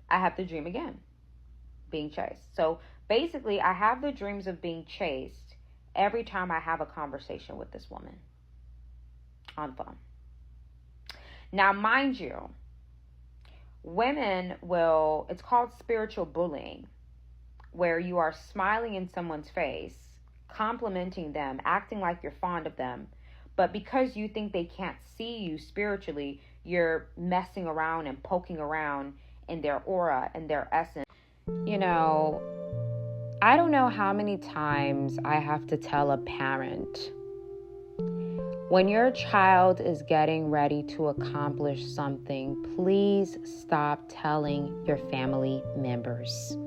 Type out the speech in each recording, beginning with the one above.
I have the dream again, being chased. So basically, I have the dreams of being chased every time I have a conversation with this woman on the phone. Now, mind you, women will, it's called spiritual bullying, where you are smiling in someone's face, complimenting them, acting like you're fond of them. But because you think they can't see you spiritually, you're messing around and poking around in their aura and their essence. You know, I don't know how many times I have to tell a parent, when your child is getting ready to accomplish something, please stop telling your family members.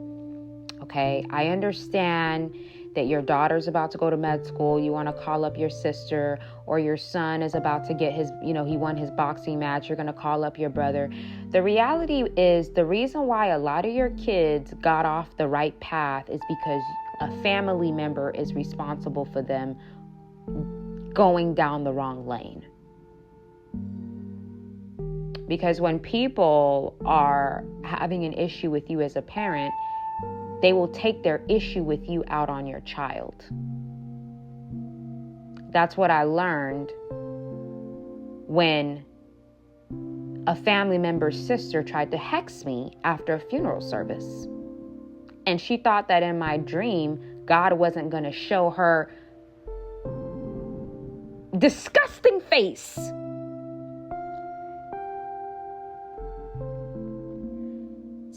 Okay, I understand that your daughter's about to go to med school. You want to call up your sister, or your son is about to get his, he won his boxing match. You're going to call up your brother. The reality is, the reason why a lot of your kids got off the right path is because a family member is responsible for them going down the wrong lane. Because when people are having an issue with you as a parent, they will take their issue with you out on your child. That's what I learned when a family member's sister tried to hex me after a funeral service. And she thought that in my dream, God wasn't going to show her disgusting face.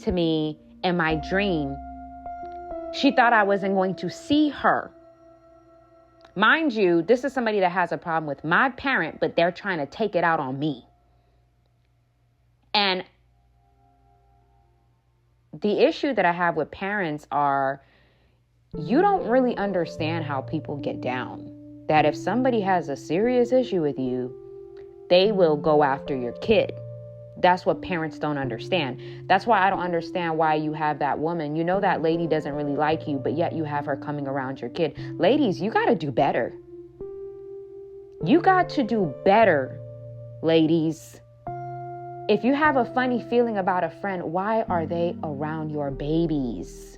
To me, in my dream, she thought I wasn't going to see her. Mind you, this is somebody that has a problem with my parent, but they're trying to take it out on me. And the issue that I have with parents are, you don't really understand how people get down. That if somebody has a serious issue with you, they will go after your kid. That's what parents don't understand. That's why I don't understand why you have that woman. You know that lady doesn't really like you, but yet you have her coming around your kid. Ladies, you got to do better. You got to do better, ladies. If you have a funny feeling about a friend, why are they around your babies?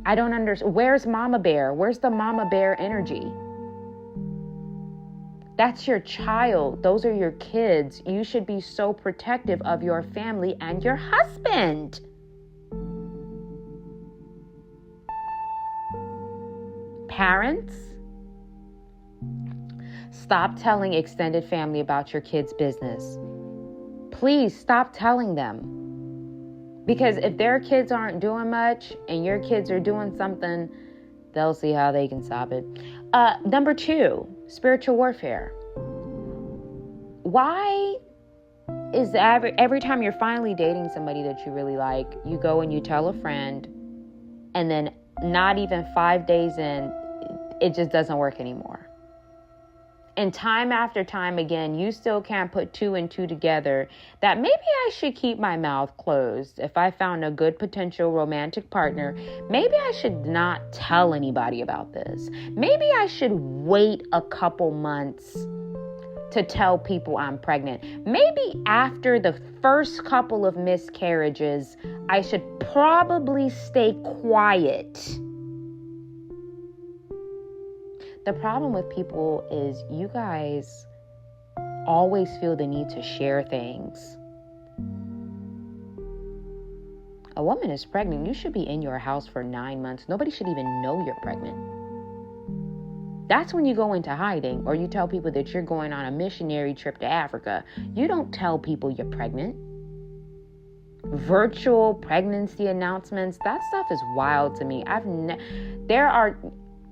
I don't understand. Where's Mama Bear? Where's the Mama Bear energy? That's your child. Those are your kids. You should be so protective of your family and your husband. Parents, stop telling extended family about your kids' business. Please stop telling them. Because if their kids aren't doing much and your kids are doing something, they'll see how they can stop it. Number 2, spiritual warfare. Why is every time you're finally dating somebody that you really like, you go and you tell a friend, and then not even 5 days in, it just doesn't work anymore? And time after time again, you still can't put 2 and 2 together that maybe I should keep my mouth closed. If I found a good potential romantic partner, maybe I should not tell anybody about this. Maybe I should wait a couple months to tell people I'm pregnant. Maybe after the first couple of miscarriages, I should probably stay quiet. The problem with people is you guys always feel the need to share things. A woman is pregnant. You should be in your house for 9 months. Nobody should even know you're pregnant. That's when you go into hiding, or you tell people that you're going on a missionary trip to Africa. You don't tell people you're pregnant. Virtual pregnancy announcements, that stuff is wild to me.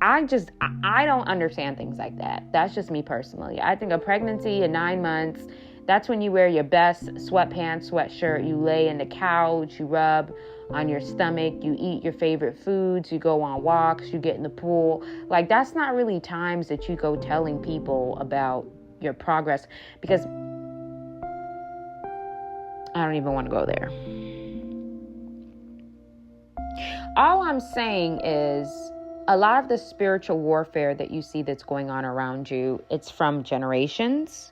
I don't understand things like that. That's just me personally. I think a pregnancy in 9 months, that's when you wear your best sweatpants, sweatshirt, you lay in the couch, you rub on your stomach, you eat your favorite foods, you go on walks, you get in the pool. Like, that's not really times that you go telling people about your progress, because I don't even want to go there. All I'm saying is, a lot of the spiritual warfare that you see that's going on around you, it's from generations,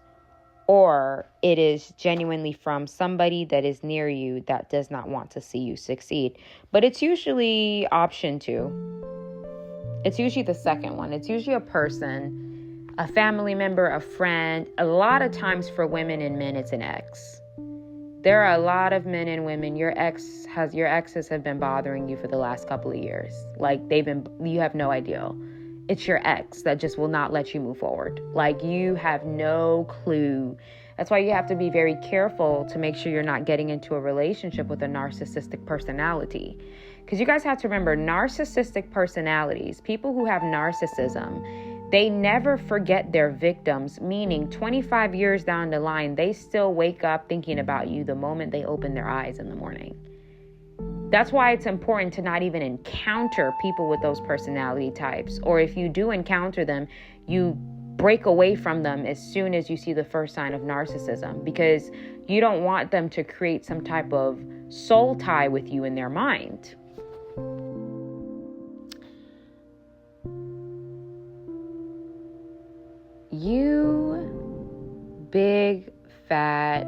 or it is genuinely from somebody that is near you that does not want to see you succeed. But it's usually option 2. It's usually the second one. It's usually a person, a family member, a friend. A lot of times for women and men, it's an ex. There are a lot of men and women, your exes have been bothering you for the last couple of years. Like you have no idea. It's your ex that just will not let you move forward. Like you have no clue. That's why you have to be very careful to make sure you're not getting into a relationship with a narcissistic personality. Because you guys have to remember, narcissistic personalities, people who have narcissism, they never forget their victims, meaning 25 years down the line, they still wake up thinking about you the moment they open their eyes in the morning. That's why it's important to not even encounter people with those personality types. Or if you do encounter them, you break away from them as soon as you see the first sign of narcissism, because you don't want them to create some type of soul tie with you in their mind. You big, fat,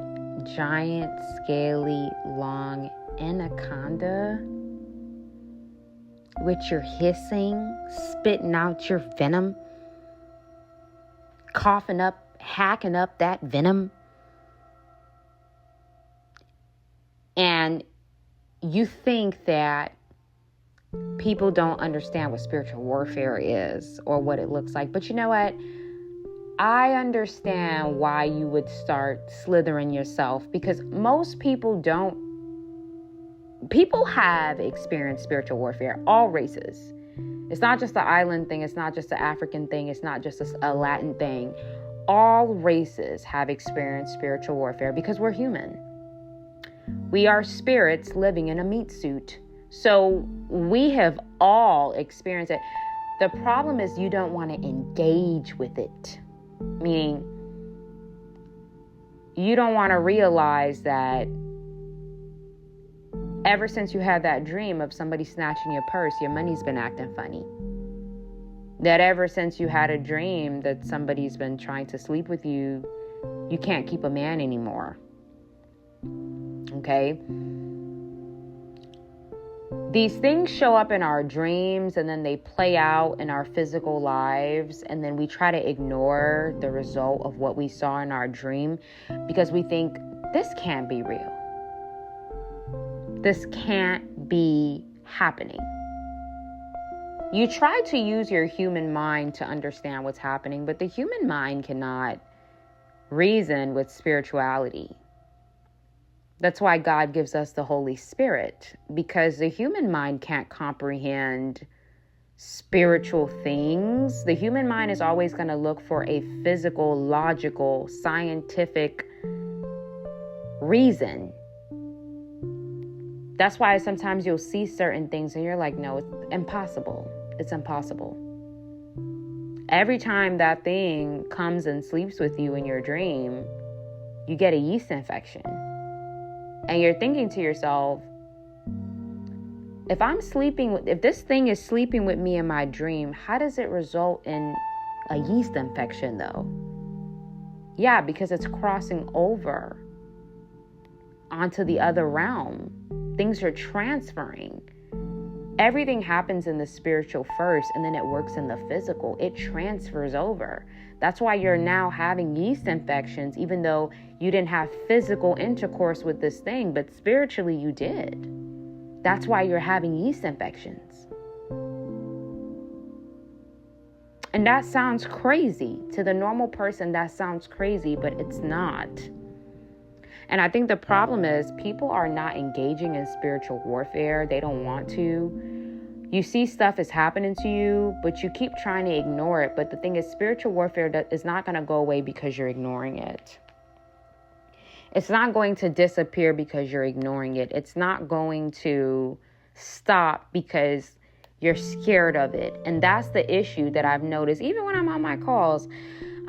giant, scaly, long anaconda with your hissing, spitting out your venom, coughing up, hacking up that venom. And you think that people don't understand what spiritual warfare is or what it looks like. But you know what? I understand why you would start slithering yourself, because most people don't. People have experienced spiritual warfare, all races. It's not just the island thing. It's not just the African thing. It's not just a Latin thing. All races have experienced spiritual warfare because we're human. We are spirits living in a meat suit. So we have all experienced it. The problem is you don't want to engage with it. Meaning, you don't want to realize that ever since you had that dream of somebody snatching your purse, your money's been acting funny. That ever since you had a dream that somebody's been trying to sleep with you, you can't keep a man anymore. Okay? These things show up in our dreams and then they play out in our physical lives, and then we try to ignore the result of what we saw in our dream because we think this can't be real. This can't be happening. You try to use your human mind to understand what's happening, but the human mind cannot reason with spirituality. That's why God gives us the Holy Spirit, because the human mind can't comprehend spiritual things. The human mind is always going to look for a physical, logical, scientific reason. That's why sometimes you'll see certain things and you're like, no, it's impossible. It's impossible. Every time that thing comes and sleeps with you in your dream, you get a yeast infection. And you're thinking to yourself, if this thing is sleeping with me in my dream, how does it result in a yeast infection though? Yeah, because it's crossing over onto the other realm. Things are transferring. Everything happens in the spiritual first, and then it works in the physical. It transfers over. That's why you're now having yeast infections, even though you didn't have physical intercourse with this thing, but spiritually you did. That's why you're having yeast infections. And that sounds crazy. To the normal person, that sounds crazy, but it's not. And I think the problem is people are not engaging in spiritual warfare. They don't want to. You see stuff is happening to you, but you keep trying to ignore it. But the thing is, spiritual warfare is not going to go away because you're ignoring it. It's not going to disappear because you're ignoring it. It's not going to stop because you're scared of it. And that's the issue that I've noticed. Even when I'm on my calls,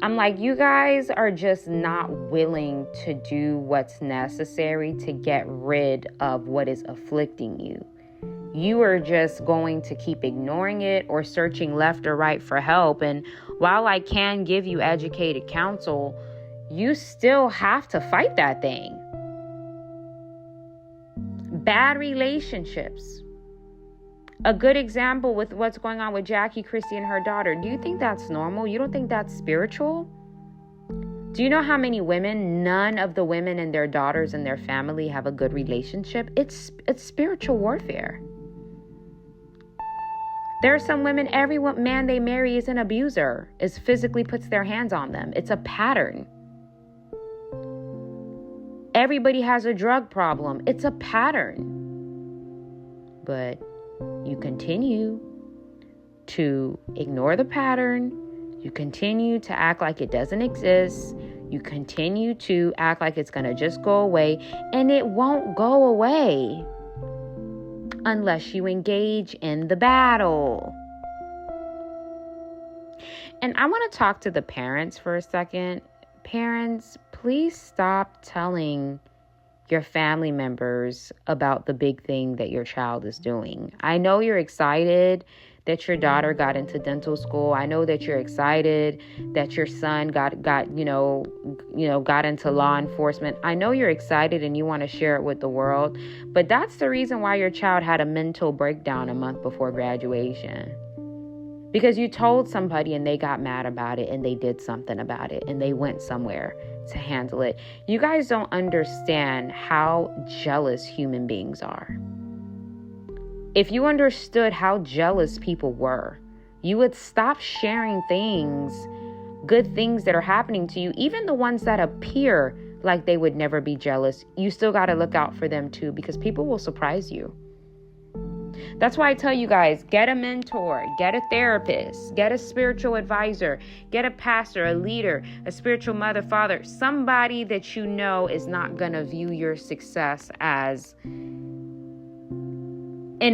I'm like, you guys are just not willing to do what's necessary to get rid of what is afflicting you. You are just going to keep ignoring it or searching left or right for help. And while I can give you educated counsel, you still have to fight that thing. Bad relationships. A good example with what's going on with Jackie Christie and her daughter. Do you think that's normal? You don't think that's spiritual? Do you know how many women, none of the women and their daughters and their family have a good relationship? It's spiritual warfare. There are some women, every man they marry is an abuser, physically puts their hands on them. It's a pattern. Everybody has a drug problem. It's a pattern. But you continue to ignore the pattern. You continue to act like it doesn't exist. You continue to act like it's going to just go away. And it won't go away unless you engage in the battle. And I want to talk to the parents for a second. Parents, please stop telling your family members about the big thing that your child is doing. I know you're excited that your daughter got into dental school. I know that you're excited that your son got into law enforcement. I know you're excited and you want to share it with the world, but that's the reason why your child had a mental breakdown a month before graduation. Because you told somebody and they got mad about it and they did something about it and they went somewhere to handle it. You guys don't understand how jealous human beings are. If you understood how jealous people were, you would stop sharing things, good things that are happening to you, even the ones that appear like they would never be jealous. You still got to look out for them too, because people will surprise you. That's why I tell you guys, get a mentor, get a therapist, get a spiritual advisor, get a pastor, a leader, a spiritual mother, father, somebody that you know is not going to view your success as an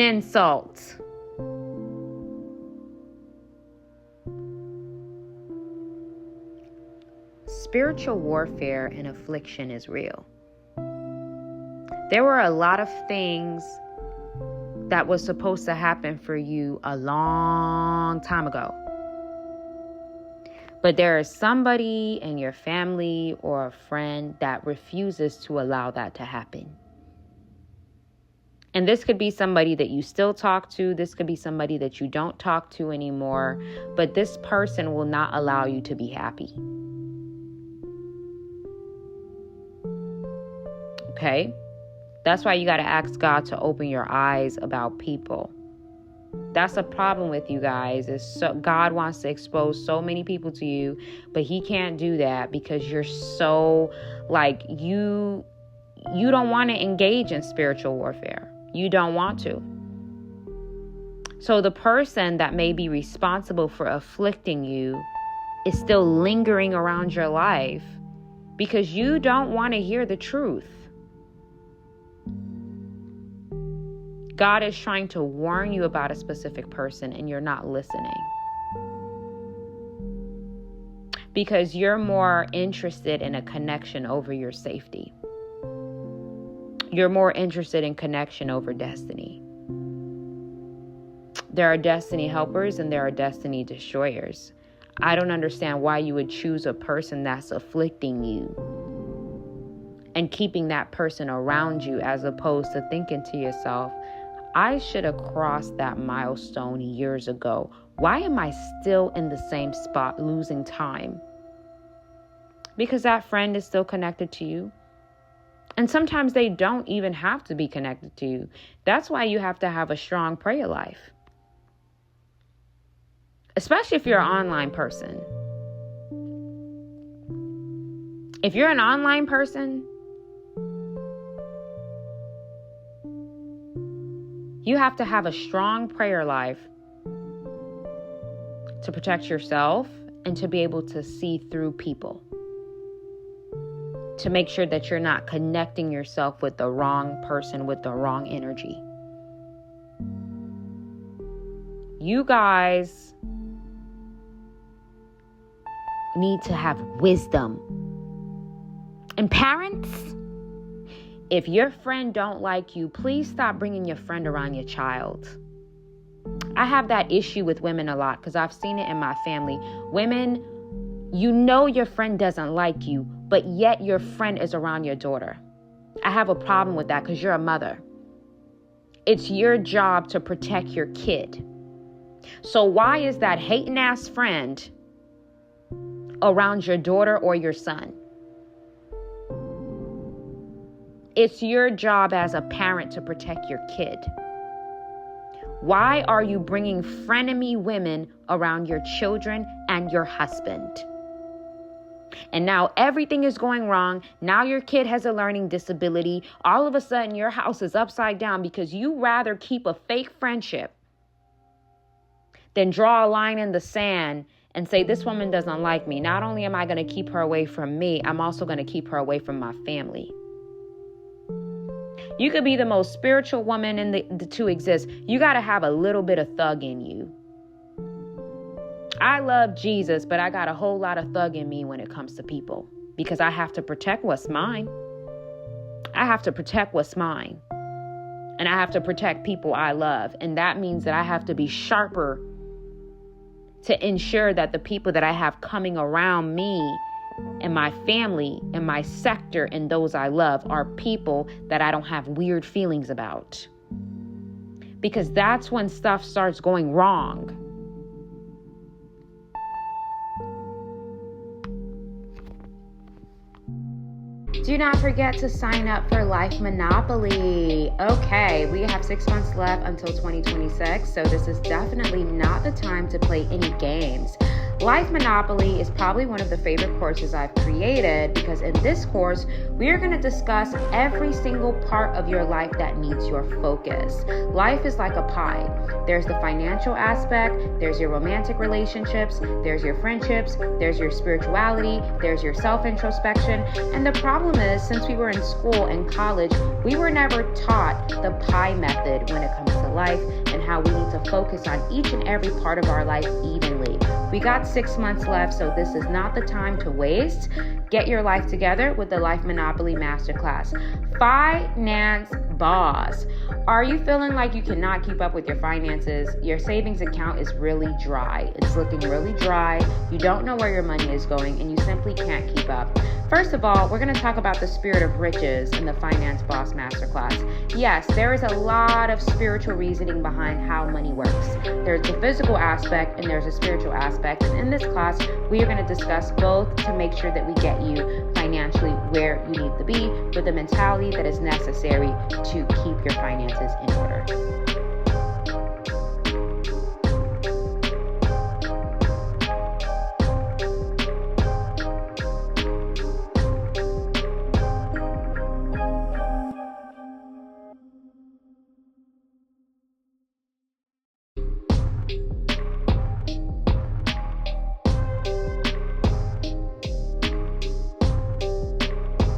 insult. Spiritual warfare and affliction is real. There were a lot of things that was supposed to happen for you a long time ago. But there is somebody in your family or a friend that refuses to allow that to happen. And this could be somebody that you still talk to. This could be somebody that you don't talk to anymore. But this person will not allow you to be happy. Okay? That's why you got to ask God to open your eyes about people. That's a problem with you guys. God wants to expose so many people to you, but he can't do that because you're so you don't want to engage in spiritual warfare. You don't want to. So the person that may be responsible for afflicting you is still lingering around your life because you don't want to hear the truth. God is trying to warn you about a specific person and you're not listening. Because you're more interested in a connection over your safety. You're more interested in connection over destiny. There are destiny helpers and there are destiny destroyers. I don't understand why you would choose a person that's afflicting you and keeping that person around you as opposed to thinking to yourself, I should have crossed that milestone years ago. Why am I still in the same spot losing time? Because that friend is still connected to you. And sometimes they don't even have to be connected to you. That's why you have to have a strong prayer life. Especially if you're an online person. If you're an online person, you have to have a strong prayer life to protect yourself and to be able to see through people. To make sure that you're not connecting yourself with the wrong person with the wrong energy. You guys need to have wisdom. And parents, if your friend don't like you, please stop bringing your friend around your child. I have that issue with women a lot because I've seen it in my family. Women, you know your friend doesn't like you. but yet your friend is around your daughter. I have a problem with that because you're a mother. It's your job to protect your kid. So why is that hating ass friend around your daughter or your son? It's your job as a parent to protect your kid. Why are you bringing frenemy women around your children and your husband? And now everything is going wrong. Now your kid has a learning disability. All of a sudden your house is upside down because you rather keep a fake friendship than draw a line in the sand and say, this woman doesn't like me. Not only am I going to keep her away from me, I'm also going to keep her away from my family. You could be the most spiritual woman to exist. You got to have a little bit of thug in you. I love Jesus, but I got a whole lot of thug in me when it comes to people because I have to protect what's mine. I have to protect what's mine. And I have to protect people I love. And that means that I have to be sharper to ensure that the people that I have coming around me and my family and my sector and those I love are people that I don't have weird feelings about. Because that's when stuff starts going wrong. Do not forget to sign up for Life Monopoly. Okay, we have 6 months left until 2026, so this is definitely not the time to play any games. Life Monopoly is probably one of the favorite courses I've created because in this course, we are going to discuss every single part of your life that needs your focus. Life is like a pie. There's the financial aspect, there's your romantic relationships, there's your friendships, there's your spirituality, there's your self-introspection. And the problem is, since we were in school and college, we were never taught the pie method when it comes to life and how we need to focus on each and every part of our life evenly. We got 6 months left, so this is not the time to waste. Get your life together with the Life Monopoly Masterclass. Finance Boss. Are you feeling like you cannot keep up with your finances? Your savings account is really dry. It's looking really dry. You don't know where your money is going, and you simply can't keep up. First of all, we're going to talk about the spirit of riches in the Finance Boss Masterclass. Yes, there is a lot of spiritual reasoning behind how money works. There's the physical aspect and there's a spiritual aspect. And in this class, we are going to discuss both to make sure that we get you financially where you need to be with the mentality that is necessary to keep your finances in order.